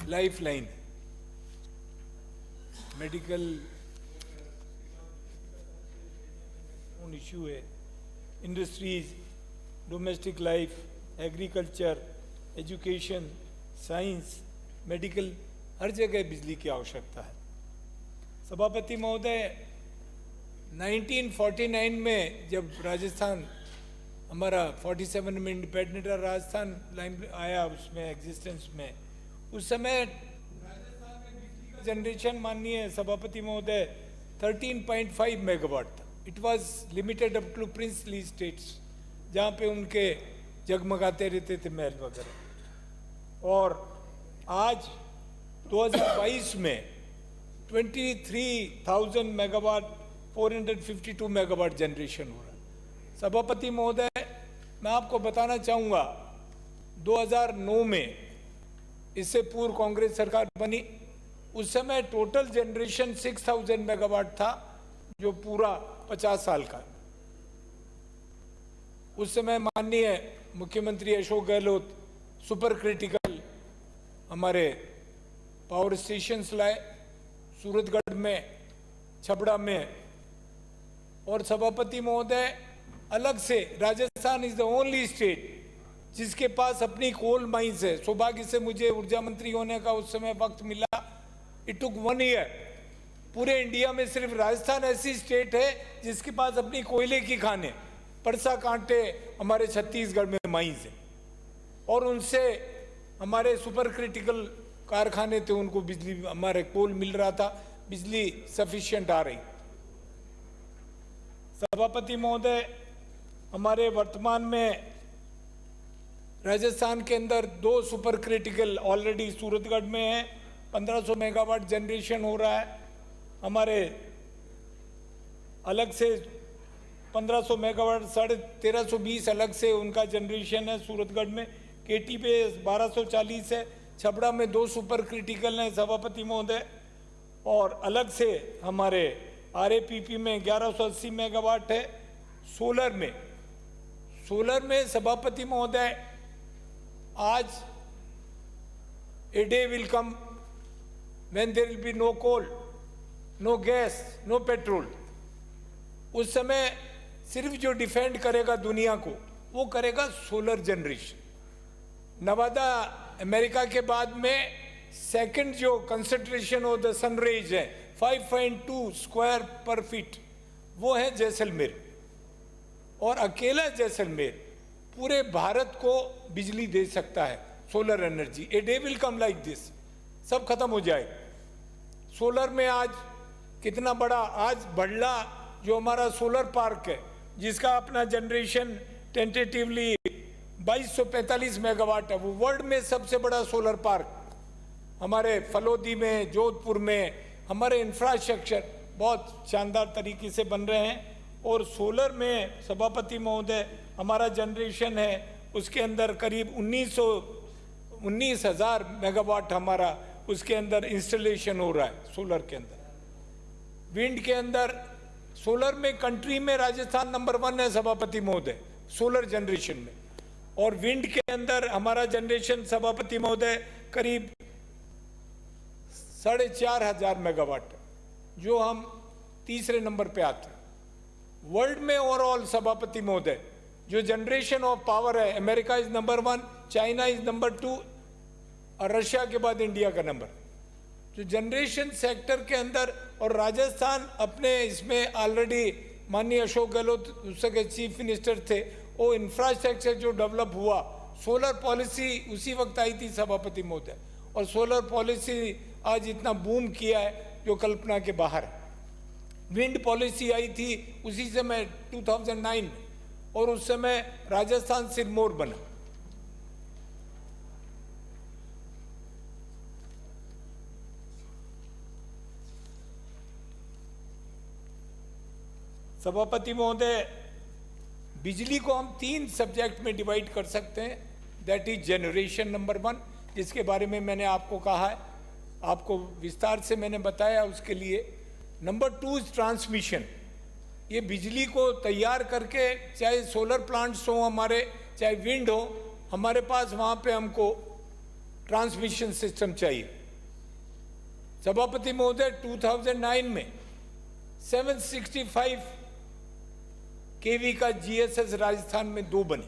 Life line है। Medical issue है, industries, domestic life, agriculture, education, science, medical, हर जगह बिजली की आवश्यकता है। सभापति महोदय, 1949 में जब राजस्थान हमारा 47 में इंडिपेंडेंट राजस्थान लाइन आया उसमें एग्जिस्टेंस में, उस समय राजस्थान में बिजली का जनरेशन माननीय सभापति महोदय 13.5 मेगावाट था। It was limited up to princely states, जहाँ पे उनके जगमगाते रहते थे महल वगैरह। और आज 2022 में 23,000 मेगावाट 452 मेगावाट जनरेशन हो रहा है। सभापति महोदय, मैं आपको बताना चाहूँगा 2009 में, इससे पूर्व कांग्रेस सरकार बनी, उस समय टोटल जनरेशन 6,000 मेगावाट था, जो पूरा 50 साल का। उस समय माननीय मुख्यमंत्री अशोक गहलोत सुपर क्रिटिकल हमारे पावर स्टेशंस लाए, सूरतगढ़ में, छपड़ा में। और सभापति महोदय, अलग से Rajasthan is the only state जिसके पास अपनी कोल माइंस है। सौभाग्य से मुझे ऊर्जा मंत्री होने का उस समय वक्त मिला। It took 1 year. पूरे इंडिया में सिर्फ राजस्थान ऐसी स्टेट है जिसके पास अपनी कोयले की खानें, परसा कांटे हमारे छत्तीसगढ़ में माइंस है, और उनसे हमारे सुपर क्रिटिकल कारखाने थे, उनको बिजली, हमारे कोल मिल रहा था, बिजली सफिशिएंट आ रही। सभापति महोदय, हमारे वर्तमान में राजस्थान के अंदर 2 सुपर क्रिटिकल ऑलरेडी सूरतगढ़ में है, 1500 मेगावाट जनरेशन हो रहा है। हमारे अलग से 1500 मेगावाट 1320 अलग से उनका जनरेशन है सूरतगढ़ में। केटी पे 1240 है। छपड़ा में 2 सुपर क्रिटिकल हैं सभापति महोदय। और अलग से हमारे आरएपीपी में 1180 मेगावाट है। सोलर में सभापति महोदय, आज a day will come when there will be no coal, no gas, no petrol. उस समय सिर्फ जो डिफेंड करेगा दुनिया को, वो करेगा सोलर जनरेशन। नवादा अमेरिका के बाद में सेकंड जो कंसंट्रेशन ऑफ द सनरेज है 5.2 स्क्वायर पर फीट, वो है जैसलमेर। और अकेला जैसलमेर पूरे भारत को बिजली दे सकता है, solar energy. A day will come like this, सब खत्म हो जाए। सोलर में आज कितना बड़ा, आज बड़ला जो हमारा सोलर पार्क है, जिसका अपना जनरेशन टेंटेटिवली 2245 मेगावाट है, वो वर्ल्ड में सबसे बड़ा सोलर पार्क हमारे फलोदी में, जोधपुर में, हमारे इंफ्रास्ट्रक्चर बहुत शानदार तरीके से बन रहे हैं। और सोलर में सभापति महोदय, हमारा जनरेशन है उसके अंदर करीब 19,000 मेगावाट हमारा उसके अंदर इंस्टॉलेशन हो रहा है सोलर के अंदर। विंड के अंदर, सोलर में कंट्री में राजस्थान नंबर 1 है सभापति महोदय सोलर जनरेशन में। और विंड के अंदर हमारा जनरेशन सभापति महोदय करीब 4,500 मेगावाट, जो हम तीसरे नंबर पे आते हैं वर्ल्ड में। ओवरऑल सभापति महोदय, जो जनरेशन ऑफ पावर है, America is number 1, China is number 2, और रशिया के बाद इंडिया का नंबर। जो जनरेशन सेक्टर के अंदर, और राजस्थान अपने इसमें ऑलरेडी माननीय अशोक गहलोत उसके चीफ मिनिस्टर थे, वो इंफ्रास्ट्रक्चर जो डेवलप हुआ, सोलर पॉलिसी उसी वक्त आई थी सभापति महोदय। और सोलर पॉलिसी आज इतना बूम किया है जो कल्पना के बाहर है। विंड पॉलिसी आई थी उसी समय 2009 में, और उस समय राजस्थान सिरमौर बना। सभापति महोदय, बिजली को हम 3 सब्जेक्ट में डिवाइड कर सकते हैं। दैट इज जनरेशन नंबर 1, जिसके बारे में मैंने आपको कहा है, आपको विस्तार से मैंने बताया उसके लिए। Number 2 is transmission. ये बिजली को तैयार करके, चाहे सोलर प्लांट्स हो हमारे, चाहे विंड हो, हमारे पास वहाँ पे हमको ट्रांसमिशन सिस्टम चाहिए। सभापति महोदय 2009 में 765 केवी का जीएसएस राजस्थान में 2 बने,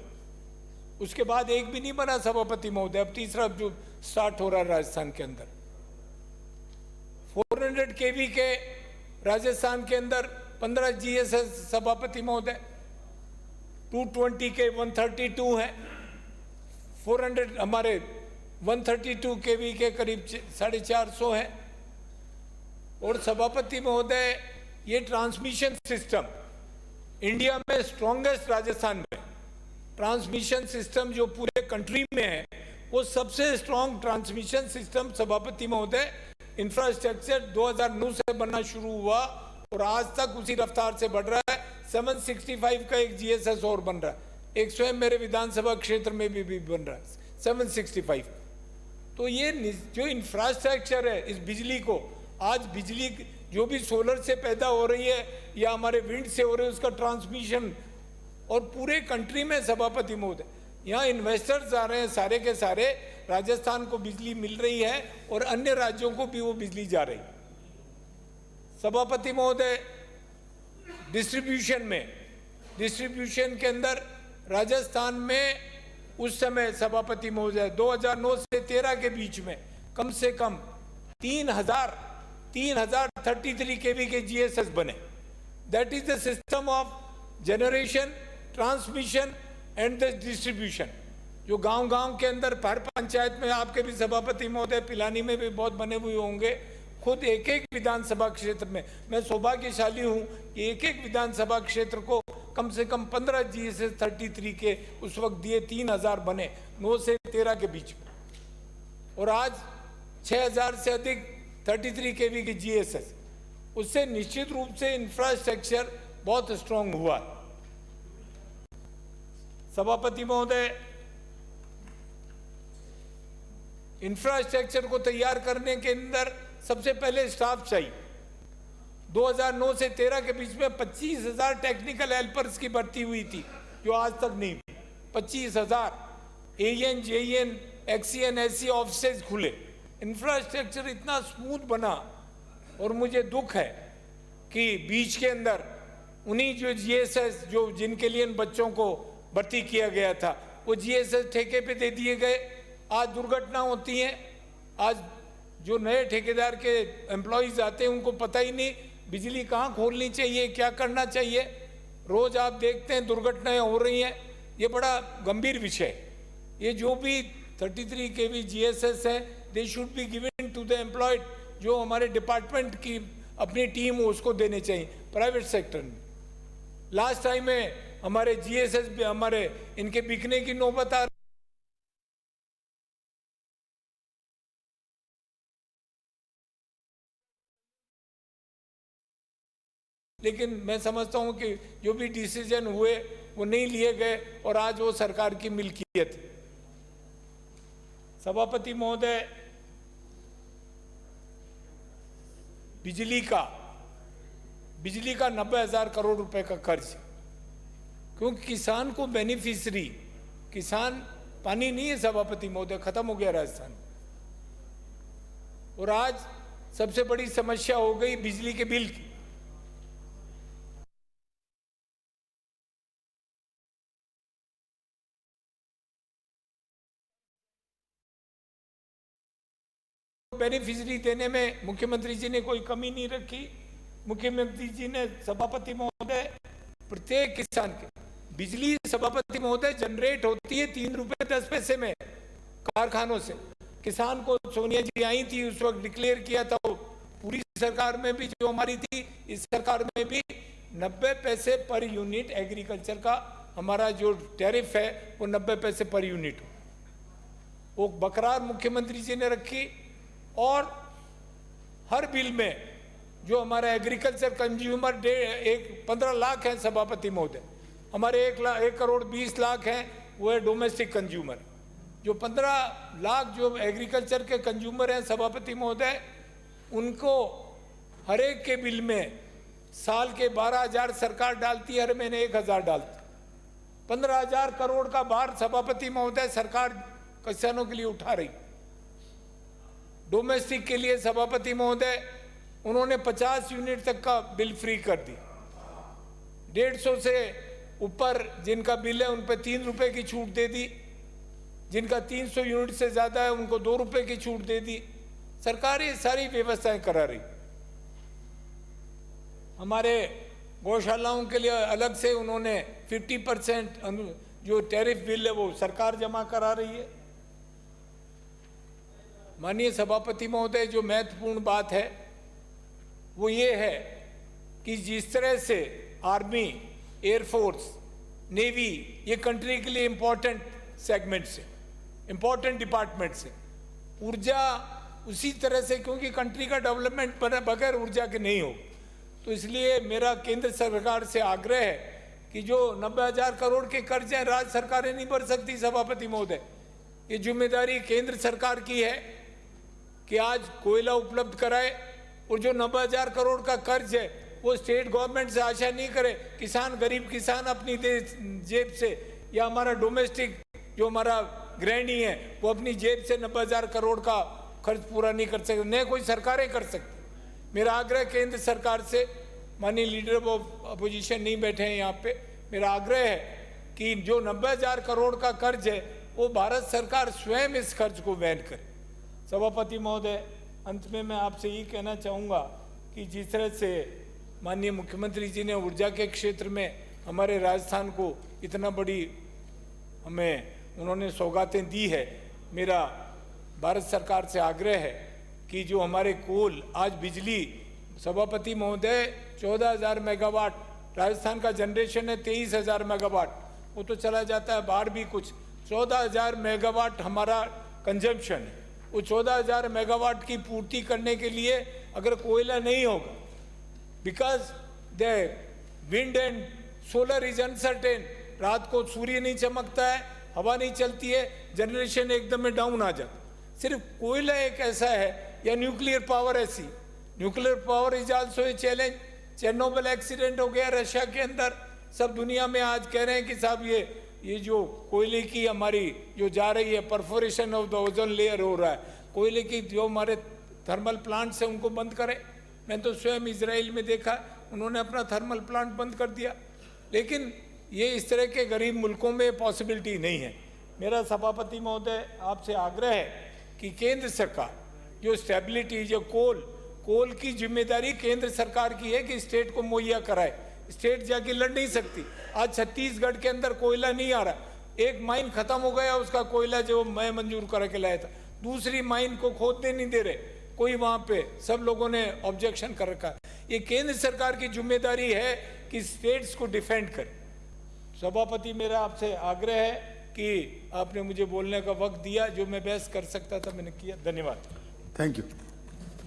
उसके बाद एक भी नहीं बना सभापति महोदय। अब तीसरा जो स्टार्ट हो रहा है राजस्थान के अंदर। 400 केवी के राजस्थान के अंदर 15 जीएसएस सभापति महोदय, 220 के 132 हैं, 400 हमारे 132 केवी के करीब 450 हैं। और सभापति महोदय ये ट्रांसमिशन सिस्टम इंडिया में स्ट्रॉन्गेस्ट, राजस्थान में ट्रांसमिशन सिस्टम जो पूरे कंट्री में है वो सबसे स्ट्रॉन्ग ट्रांसमिशन सिस्टम सभापति महोदय इंफ्रास्ट्रक्चर 2009 से बनना शुरू हुआ और आज तक उसी रफ्तार से बढ़ रहा है। 765 का एक जीएसएस और बन रहा है, एक स्वयं मेरे विधानसभा क्षेत्र में भी बन रहा है 765। तो ये जो इंफ्रास्ट्रक्चर है इस बिजली को, आज बिजली जो भी सोलर से पैदा हो रही है या हमारे विंड से हो रही है उसका ट्रांसमिशन, और पूरे कंट्री में सभापति महोदय यहाँ इन्वेस्टर्स आ रहे हैं, सारे के सारे राजस्थान को बिजली मिल रही है और अन्य राज्यों को भी वो बिजली जा रही है। सभापति महोदय डिस्ट्रीब्यूशन के अंदर राजस्थान में उस समय सभापति महोदय 2009 से 13 के बीच में कम से कम 3033 केवी के जीएसएस बने। That is the system of generation, transmission and the distribution, जो गांव-गांव के अंदर हर पंचायत में, आपके भी सभापति महोदय पिलानी में भी बहुत बने हुए होंगे, खुद एक एक विधानसभा क्षेत्र में। मैं सौभाग्यशाली हूं कि एक एक विधानसभा क्षेत्र को कम से कम 15 जीएसएस 33 के उस वक्त दिए, 3000 बने 9 से 13 के बीच में, और आज 6000 से अधिक 33 केवी की जीएसएस। उससे निश्चित रूप से इंफ्रास्ट्रक्चर बहुत स्ट्रांग हुआ। सभापति महोदय, इंफ्रास्ट्रक्चर को तैयार करने के अंदर सबसे पहले स्टाफ चाहिए। 2009 से 13 के बीच में 25,000 टेक्निकल हेल्पर्स की भर्ती हुई थी, जो आज तक नहीं। 25,000 AEN, JEN, XEN, SC offices खुले, इंफ्रास्ट्रक्चर इतना स्मूथ बना। और मुझे दुख है कि बीच के अंदर उन्हीं जो जीएसएस जो जिनके लिए इन बच्चों को भर्ती किया गया था वो जीएसएस ठेके पे दे दिए गए। आज दुर्घटना होती है, आज जो नए ठेकेदार के एम्प्लॉयज आते हैं उनको पता ही नहीं बिजली कहाँ खोलनी चाहिए, क्या करना चाहिए। रोज आप देखते हैं दुर्घटनाएं हो रही हैं। ये बड़ा गंभीर विषय। ये जो भी 33 केवी जीएसएस है, they should be given to the employed, जो हमारे डिपार्टमेंट की अपनी टीम हो उसको देने चाहिए प्राइवेट सेक्टर में। लास्ट टाइम में हमारे जीएसएस भी हमारे इनके बिकने की नौबत आ, लेकिन मैं समझता हूं कि जो भी डिसीजन हुए वो नहीं लिए गए और आज वो सरकार की मिल्कियत। सभापति महोदय, बिजली का 90,000 करोड़ रुपए का कर्ज, क्योंकि किसान को बेनिफिशियरी, किसान पानी नहीं है सभापति महोदय, खत्म हो गया राजस्थान। और आज सबसे बड़ी समस्या हो गई बिजली के बिल की। बेनिफिशियरी देने में मुख्यमंत्री जी ने कोई कमी नहीं रखी। मुख्यमंत्री जी ने, सभापति महोदय, प्रत्येक किसान के बिजली सभापति महोदय जनरेट होती है 3 रुपए 10 पैसे में कारखानों से। किसान को सोनिया जी आई थी, उस वक्त डिक्लेयर किया था, पूरी सरकार में भी जो हमारी थी, इस सरकार में भी 90 पैसे पर यूनिट एग्रीकल्चर का हमारा जो टैरिफ है वो 90 पैसे पर यूनिट, वो बरकरार मुख्यमंत्री जी ने रखी। और हर बिल में जो हमारा एग्रीकल्चर कंज्यूमर 15 लाख है सभापति महोदय, हमारे 1 करोड़ 20 लाख हैं वो है डोमेस्टिक कंज्यूमर। जो 15 लाख जो एग्रीकल्चर के कंज्यूमर हैं सभापति महोदय, उनको हर एक के बिल में साल के 12,000 सरकार डालती है, हर महीने 1,000 डालती। 15,000 करोड़ का भार सभापति महोदय सरकार किसानों के लिए उठा रही। डोमेस्टिक के लिए सभापति महोदय उन्होंने 50 यूनिट तक का बिल फ्री कर दी। 150 से ऊपर जिनका बिल है उन पे 3 रुपए की छूट दे दी। जिनका 300 यूनिट से ज़्यादा है उनको 2 रुपए की छूट दे दी। सरकार ये सारी व्यवस्थाएं करा रही। हमारे गौशालाओं के लिए अलग से उन्होंने 50% जो टैरिफ बिल है वो सरकार जमा करा रही है। माननीय सभापति महोदय, जो महत्वपूर्ण बात है वो ये है कि जिस तरह से आर्मी, एयरफोर्स, नेवी ये कंट्री के लिए इम्पोर्टेंट सेगमेंट्स है, इम्पोर्टेंट डिपार्टमेंट्स है, ऊर्जा उसी तरह से, क्योंकि कंट्री का डेवलपमेंट बगैर ऊर्जा के नहीं हो। तो इसलिए मेरा केंद्र सरकार से आग्रह है कि जो 90,000 करोड़ के कर्ज हैं राज्य सरकारें नहीं भर सकती। सभापति महोदय, ये जिम्मेदारी केंद्र सरकार की है कि आज कोयला उपलब्ध कराए, और जो 90,000 करोड़ का कर्ज है वो स्टेट गवर्नमेंट से आशा नहीं करे। किसान, गरीब किसान अपनी जेब से, या हमारा डोमेस्टिक जो हमारा गृहिणी है वो अपनी जेब से 90,000 करोड़ का खर्च पूरा नहीं कर सकते, न कोई सरकारें कर सकती। मेरा आग्रह केंद्र सरकार से, माननीय लीडर ऑफ अपोजिशन नहीं बैठे हैं यहाँ पे, मेरा आग्रह है कि जो 90,000 करोड़ का कर्ज है वो भारत सरकार स्वयं इस कर्ज को वहन करे। सभापति महोदय, अंत में मैं आपसे ये कहना चाहूँगा कि जिस तरह से माननीय मुख्यमंत्री जी ने ऊर्जा के क्षेत्र में हमारे राजस्थान को इतना बड़ी हमें उन्होंने सौगातें दी है, मेरा भारत सरकार से आग्रह है कि जो हमारे कोल आज बिजली, सभापति महोदय 14,000 मेगावाट राजस्थान का जनरेशन है, 23,000 मेगावाट वो तो चला जाता है बाहर भी कुछ, 14,000 मेगावाट हमारा कंजम्पशन है। वो 14,000 मेगावाट की पूर्ति करने के लिए अगर कोयला नहीं होगा, because the wind and solar is uncertain, रात को सूर्य नहीं चमकता है, हवा नहीं चलती है, जनरेशन एकदम में डाउन आ जाता। सिर्फ कोयला एक ऐसा है, या न्यूक्लियर पावर ऐसी, nuclear power is also a challenge. Chernobyl accident हो गया रशिया के अंदर, सब दुनिया में आज कह रहे हैं कि साहब ये जो कोयले की हमारी जो जा रही है, perforation of the ozone layer हो रहा है, कोयले की जो हमारे थर्मल प्लांट्स हैं उनको बंद करें। मैंने तो स्वयं इजराइल में देखा, उन्होंने अपना थर्मल प्लांट बंद कर दिया। लेकिन ये इस तरह के गरीब मुल्कों में पॉसिबिलिटी नहीं है। मेरा सभापति महोदय आपसे आग्रह है कि केंद्र सरकार जो स्टेबिलिटी, जो कोल की जिम्मेदारी केंद्र सरकार की है कि स्टेट को मुहैया कराए। स्टेट जाके लड़ नहीं सकती। आज छत्तीसगढ़ के अंदर कोयला नहीं आ रहा, एक माइन खत्म हो गया उसका कोयला जो मैं मंजूर करा के लाया था, दूसरी माइन को खोदने नहीं दे रहे कोई, वहां पे सब लोगों ने ऑब्जेक्शन कर रखा। ये केंद्र सरकार की जिम्मेदारी है कि स्टेट्स को डिफेंड करे। सभापति, मेरा आपसे आग्रह है कि आपने मुझे बोलने का वक्त दिया, जो मैं बहस कर सकता था मैंने किया। धन्यवाद। Thank you.